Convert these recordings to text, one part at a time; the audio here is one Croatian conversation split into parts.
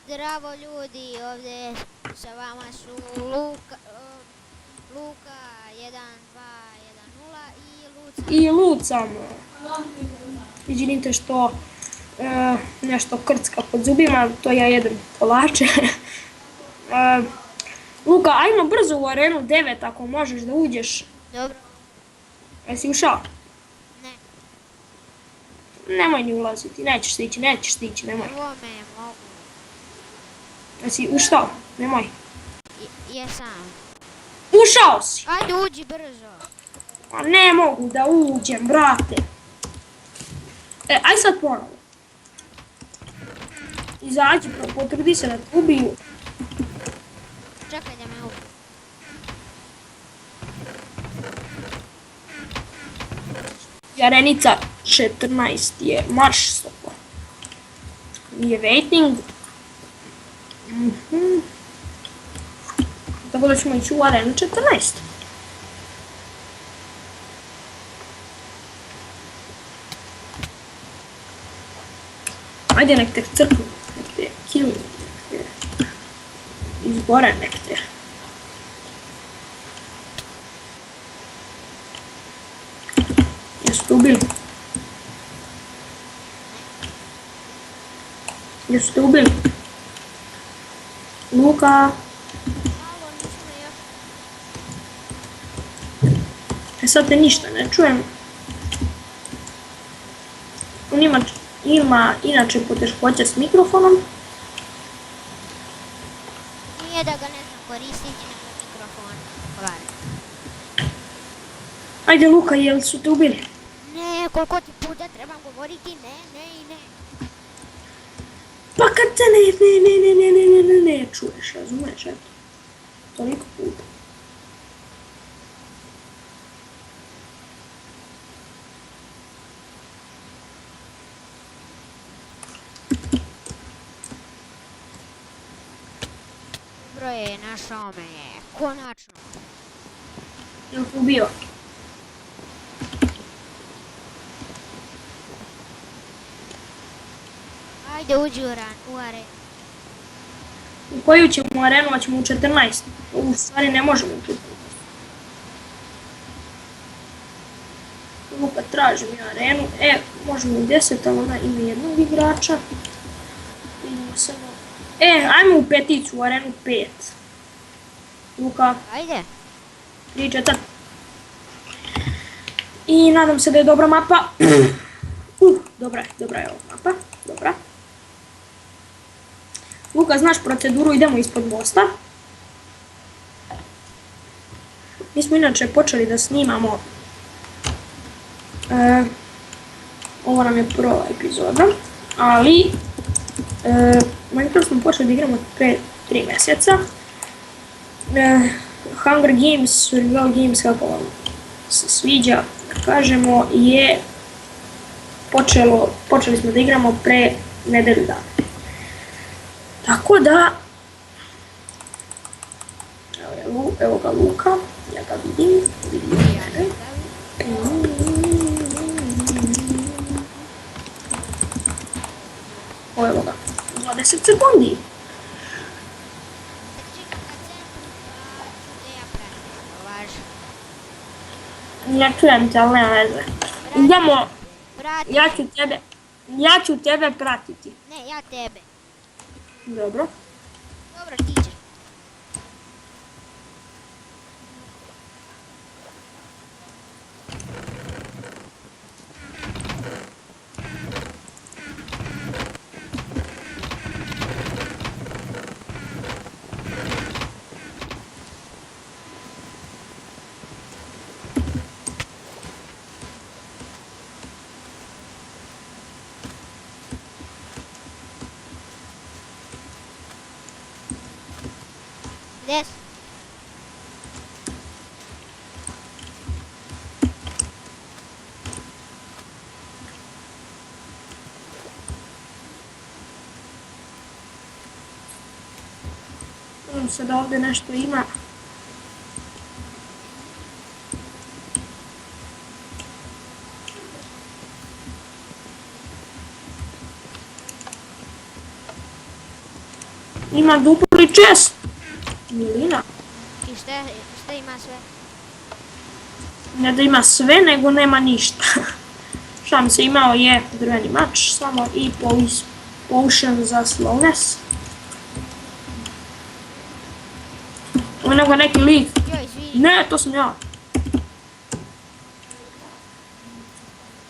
Zdravo ljudi, ovdje sa vama su Luka 1210 i Luca. I Lucam. Izvinite što nešto krcka pod zubima, to ja jedem kolače. Luka, ajmo brzo u arenu 9 ako možeš da uđeš. Dobro. Jesi ušao? Ne. Nemoj ni ulaziti, nećeš stići, nemoj. Prvo me mogu. Jesi ušao? Nemoj. Jesam. Ušao si! Ajde uđi brzo. A ne mogu da uđem, brate. Aj sad ponovo. Izađi, potrudi se da te ubiju. Čekaj da me ubiju. Arenica 14 je marš stopa. Je waiting. Tako da ćemo ići u arenu 14. Ajde nek te crknu, nek te kilnu, nek te izbore, nek te. Jesu te ubili? Jesu te ubili? Luka? Malo nismo još. Sad te ništa ne čujem. On ima inače poteškoća s mikrofonom. Nije da ga ne znam koristiti, nego mikrofon. Kvari. Ajde Luka, jel su te ubili? Ne, koliko ti puta trebam govoriti ne i ne. Pa kad te ne čuješ, razumiješ, eto. Toliko puta. Dobro je, našao me je. Konačno. Jel te ubio? Ajde uđi u arenu. U koju ćemo arenu, a ćemo u 14. U stvari ne možemo u 14. Luka, tražim ja arenu. Možemo u 10, ali ona ima jednog igrača. Vidimo samo. Ajmo u peticu, u arenu 5. Luka. Ajde. 3, 4. I nadam se da je dobra mapa. Dobra je ova mapa. Dobra. Luka, znaš proceduru, idemo ispod mosta. Mi smo inače počeli da snimamo. Ovo nam je prva epizoda. Ali Minecraft smo počeli da igramo pre 3 mjeseca. Hunger Games, Survival Games, kako vam se sviđa, da kažemo, je počeli smo da igramo pre nedelju dana. Tako da, evo ga Luka, ja ga vidim mene. Evo ga, 20 sekundi. Ne čujem te, ali nema veze. Idemo, ja ću tebe pratiti. Ne, ja tebe. Dobro. Dobro, ti ćeš. Gdje si? Nadam se da ovdje nešto ima. Ima dupli chest. Milina. I šta ima sve? Ne da ima sve, nego nema ništa. Šam se imao je drveni mač, samo i potion za slowness. Ono ga neki lik. Joj, izvini. Ne, to sam ja.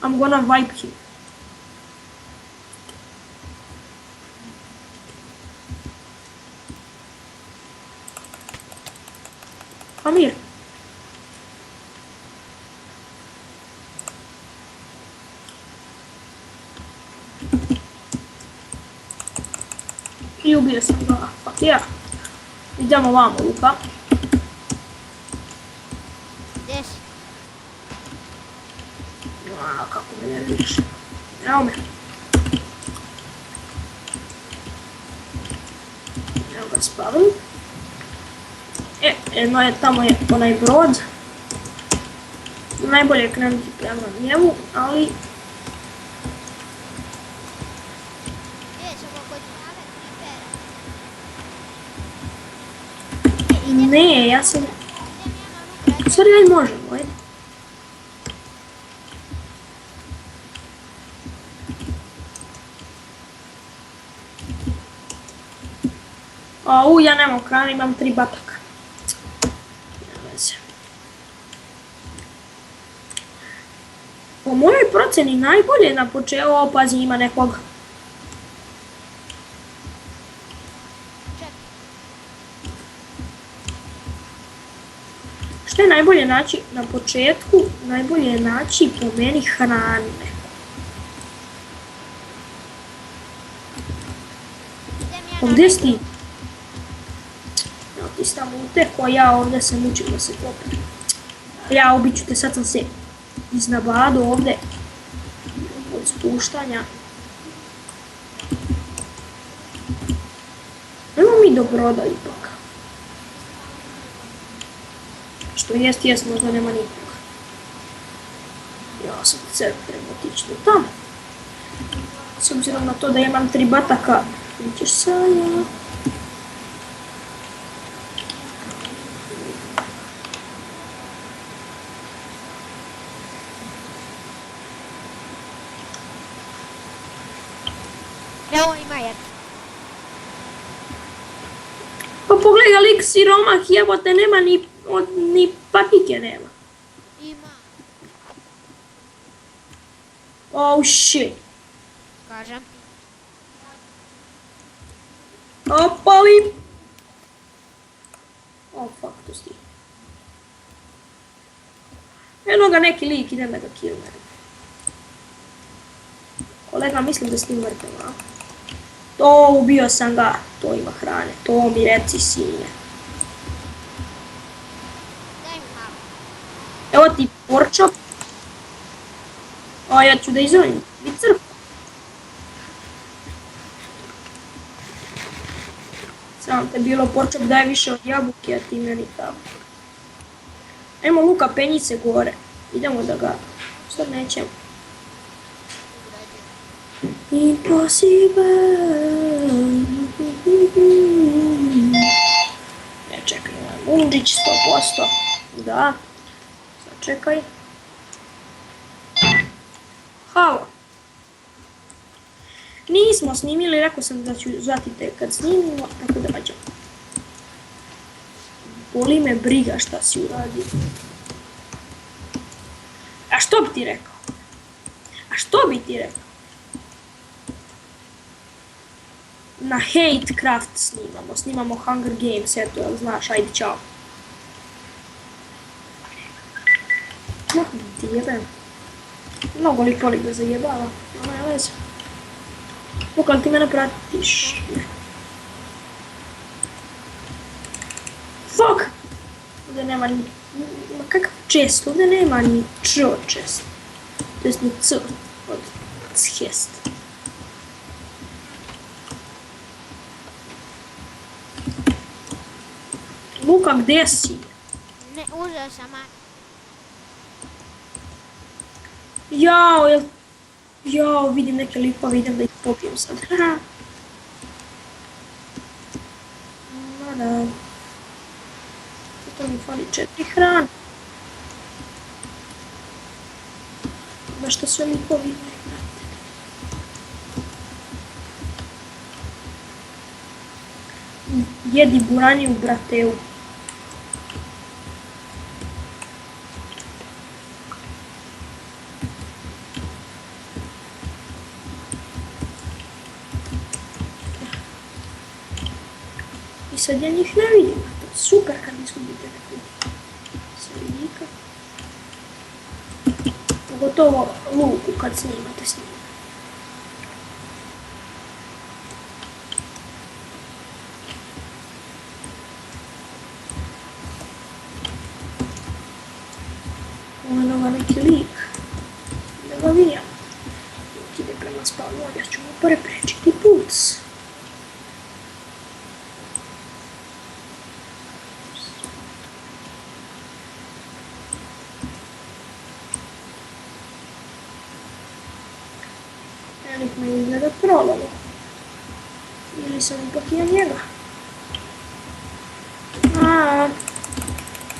I'm gonna wipe him. Come here. I ubio sam ga, fuck yeah. Idemo vamo, Luka. Gdje si? Kako me ne vidiš. Evo me. Evo ga spavim. Jedno je, tamo je onaj brod. Najbolje je krenuti prema njemu, ali... Gdje ćemo kod male kripera? Ne, ja sam... Idem ja na ruku. U stvari, aj možemo, ajde. Ja nemam hrane, imam 3 bataka. Nema veze. Po mojoj proceni najbolje na početku, pazi ima nekog. Čekaj. Što je najbolje naći na početku? Najbolje je naći po meni hrane. Idem ja na Gdje si ti? Ti si tamo uteko, ja ovdje se mučim da se klopim. Ja ubiću te, sad sam se iznabado ovdje od spuštanja. Nemo mi do broda ipak. Što jest, možda nema nikog. Ja sam se treba otići do tamo. S obzirom na to da imam 3 bataka, ćeš sada. Evo ima jedan. Pa pogledaj lik siromah, jebote, nema ni patike nema. Ima. Oh shit. Kažem. Opali. Oh fuck, to sti. Eno ga neki lik, ide me da kill me. Kolega, mislim da s tim mrtav, a? To, ubio sam ga. To ima hrane. To mi reci, sine. Daj mi malo. Evo ti porčop. Ja ću da izrovim. I crkva. Sram te bilo, porčop daje više od jabuke, a ti meni tako. Ajmo Luka, penji se gore. Idemo da ga... Sad nećemo. Impossible. Ne, čekaj, Mundić 100%. Da. Sad čekaj. Halo. Nismo snimili, rekao sam da ću zvati te kad snimimo, tako da ćemo. Boli me briga šta si uradio. A što bi ti rekao? A što bi ti rekao? Na Hatecraft snimamo Hunger Games, eto, jel znaš, ajde, čao. No, ti jebem. Mnogo li polik da zajebava, nema veze. Luka, li ti mene pratiš? Ne. Fuck! Ovdje nema ni... Kakav chest? Ovdje nema ni chest. To jest ni c od chest. Luka, gdje si? Ne, uzeo sam Jao, vidim neke lipove, idem da ih popijem sad. Da. To mi fali 4 hrane. Na što sve likovi imaju, brate. Jedi buraniju, brateu. I sad ja njih ne vidim. To je super kad izgubite neku srednika. Pogotovo luku kad snimate s njim. Ovo je neki lik. Da ga vidim. Dok ide prema spavnu, ja ću mu preprečiti puc. Nek me izgleda prolavo. Ili sam ipak ja njega.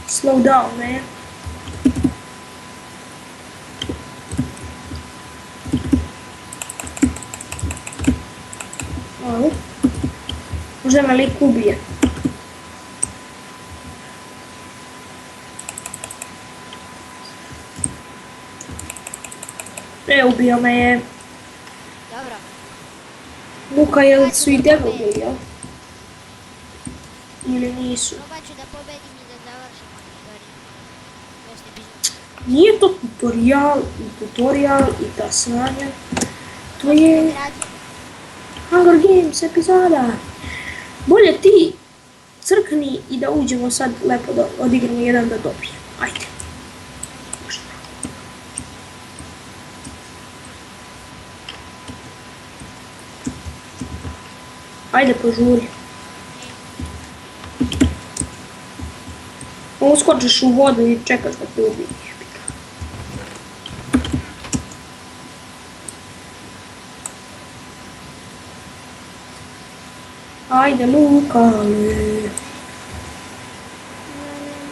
Slow down, man. Možda me lik ubije. Ubio me je. Dobro. Luka, jel su i tebe ubili, jel? Ili nisu? Probat ću da pobedim i da završimo tutorial. Nije to tutorial i ta sranja. To je Hunger Games epizoda. Bolje ti crkni i da uđemo sad lepo da odigramo jedan da dobijemo. Ajde. Ajde, požuri. Uskočiš u vodu i čekaš da te ubije. Ajde, Luka.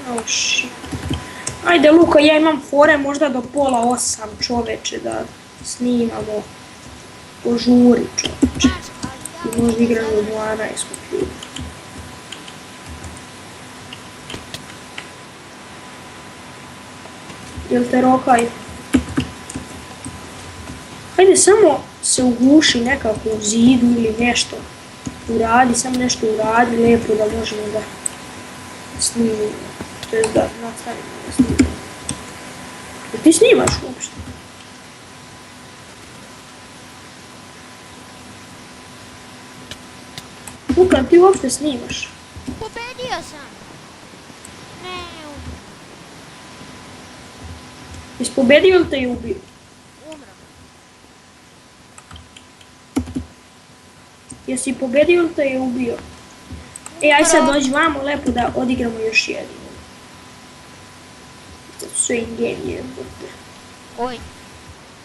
Oh, shit. Ajde, Luka, ja imam fore možda do 7:30 čoveče da snimamo. Požuri, čoveče. I možda igram do 12 kompjuter. Jel te rokaj? Hajde, samo se uguši nekako u zidu ili nešto. Uradi, samo nešto uradi lijepo da možemo da snimimo. To je da nastavimo da snimimo. Jer ti snimaš uopšte? Luka, ti uopšte snimaš? Pobedio sam. Ne, Jesi pobedio ili te je ubio? umro. Jesi pobedio ili te je ubio? Aj sad dođi vamo lepo da odigramo još jedinu. Sve in game je. Oj,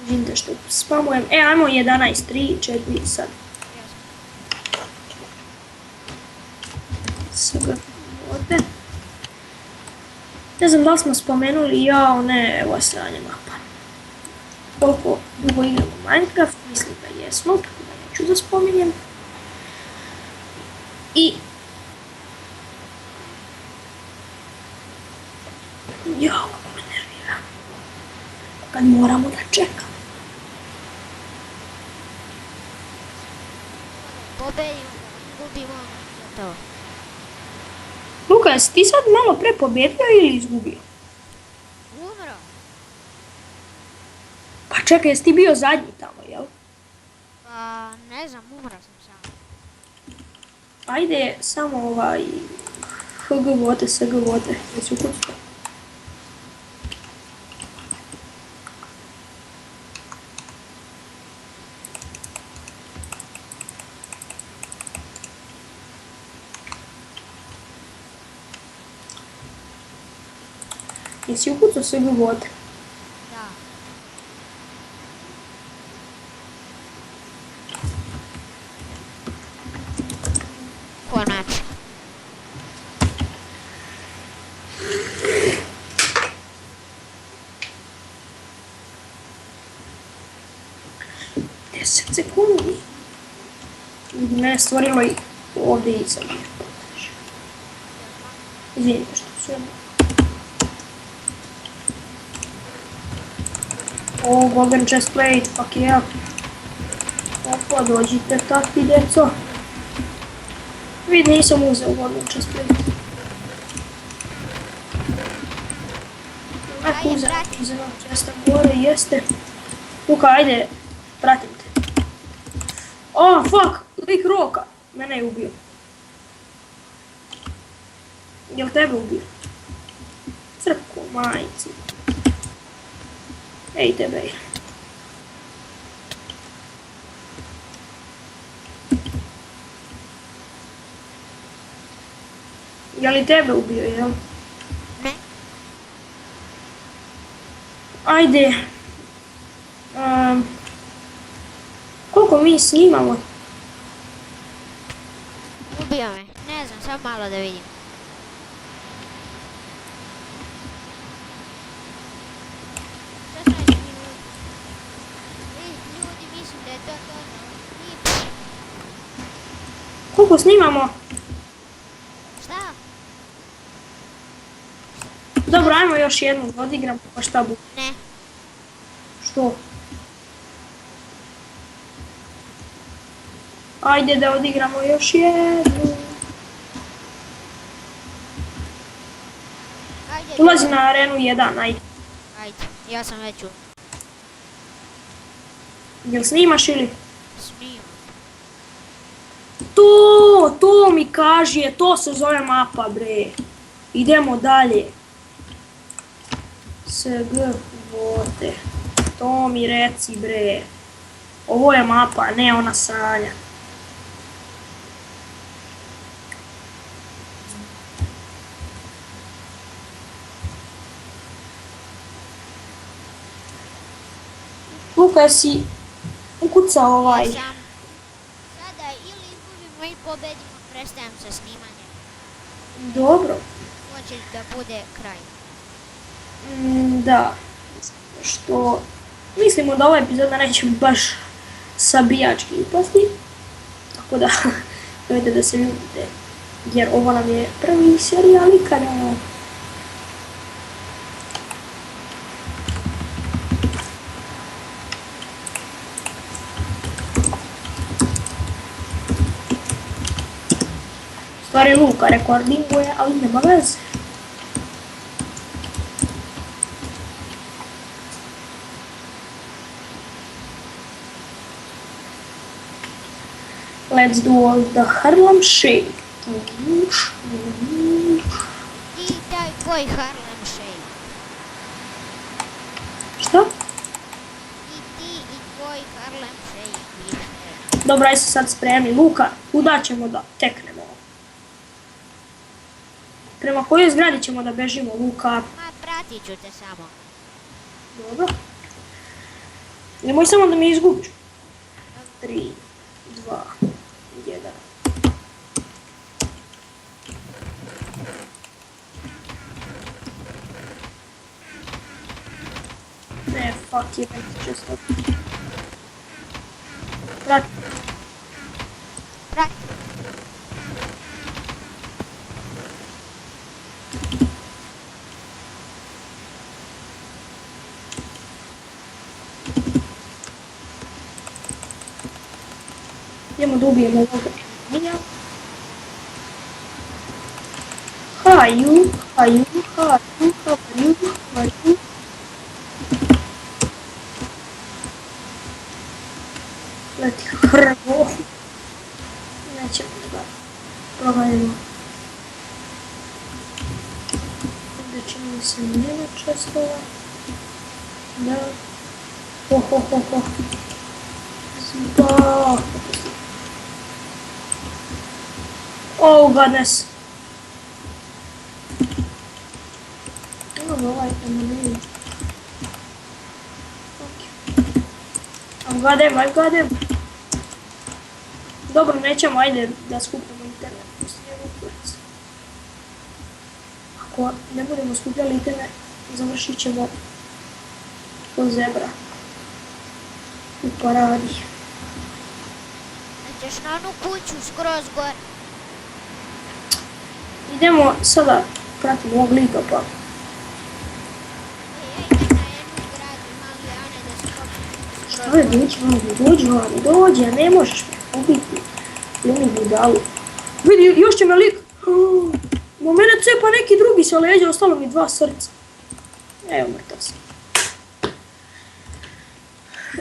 Žinte što spamujem. Ajmo 11, 3, 4, sad. jasno. Ovdje. Ne znam da li smo spomenuli, evo sranje mapa. Koliko dugo igramo Minecraft, mislim da jesmo, tako da neću da spominjem. I... kako me nervira. Kad moramo da čekamo. Pobedim, gubimo, gotovo. Luka, jesi ti sad malo pre pobedio ili izgubio? Umro. Pa čekaj, jesi ti bio zadnji tamo, jel? Pa, ne znam, umro sam samo. Ajde, samo HG vote, SG vote, jesi ukucao? Jesi ukucao SG vote? Da. Konačno. ne stvorilo i ovdje i sam. Izvinite što su jedno. O, golden chest plate, fuck yeah. Opa, dođite takvi, djeco. Vid, nisam uzeo golden chest plate. Ako uzem česta gore, jeste. Luka, ajde, pratim te. Oh, fuck, lik Roka. Mene je ubio. Jel tebe ubio? Crko, majci. Ej tebe. Je li tebe ubio, jel? Ne. Ajde. Koliko mi snimamo? Ubio me. Ne znam, sad malo da vidim. Ljudi, mislim da je to. Koliko snimamo? Šta? Dobro, ajmo još jednu da odigram, pa šta bu? Ne. Što? Ajde da odigramo još jednu. Ajde. Ulazi na arenu 1, ajde. Ajde, ja sam već u Jel snimaš ili? snimam. To mi kaži, to se zove mapa, bre. Idemo dalje. SG vote. To mi reci, bre. Ovo je mapa, ne ona sanja. Luka, jesi ukucao ovaj? Sam. Sada ili izgubimo i pobedimo, prestajem sa snimanjem. Dobro. To će da bude kraj. Da. Što mislimo da ova epizoda neće baš sabijački pasti. Tako da, dojte da se ljubite. Jer ovo nam je prvi serijal ikada. Stvari Luka rekordinguje, ali nema veze. Let's do all the Harlem Shake. I taj tvoj Harlem Shake. Što? I ti i tvoj Harlem Shake. više. Dobro, aj se sad spremni. Luka, kuda ćemo da teknemo? Prema kojoj zgradi ćemo da bežimo, Luka? Ma, pratit ću te samo. Dobro. Nemoj samo da me izgubiš. 3, 2, 1. Ne, fuck je, just stop. Prati. Prati. Idemo da ubijemo ovoga minja. Haju. Leti hrvo. Nećemo da provalimo. Ovdje čini mi se nema čestova. Da. Ho. Zba. Oh goodness. Ovaj ammunition. I've got him. Dobro, nećemo, ajde da skupimo internet. Ako ne budemo skupljali internet, završit ćemo ko zebra. U paradi. ćeš na onu kuću skroz gore. Idemo sada pratiti ovog lika pa. Ej, ej, na jednu zgradu mali, a ne da se popneš skroz Što je, gore. dođi, a ne možeš me ubiti. Jeli budalu. Vidi, još će me lik. No mene cepa neki drugi sa leđa, ostalo mi 2 srca. Evo, mrtav sam.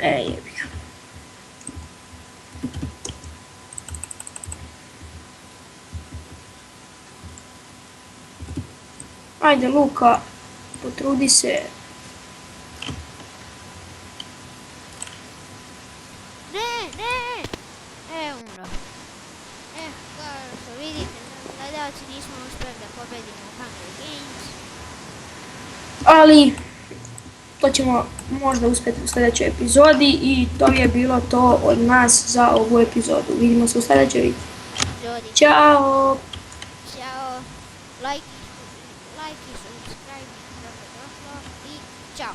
Jebi ga. Ajde, Luka, potrudi se. Ne! Umro. Kao što vidite, gledalci, nismo uspjeli da pobedimo u Hunger Games. Ali, to ćemo možda uspjeti u sljedećoj epizodi i to je bilo to od nas za ovu epizodu. Vidimo se u sljedećoj Epizodi. Ćao! Ćao. Like i subscribe. Dobro došlo i ćao.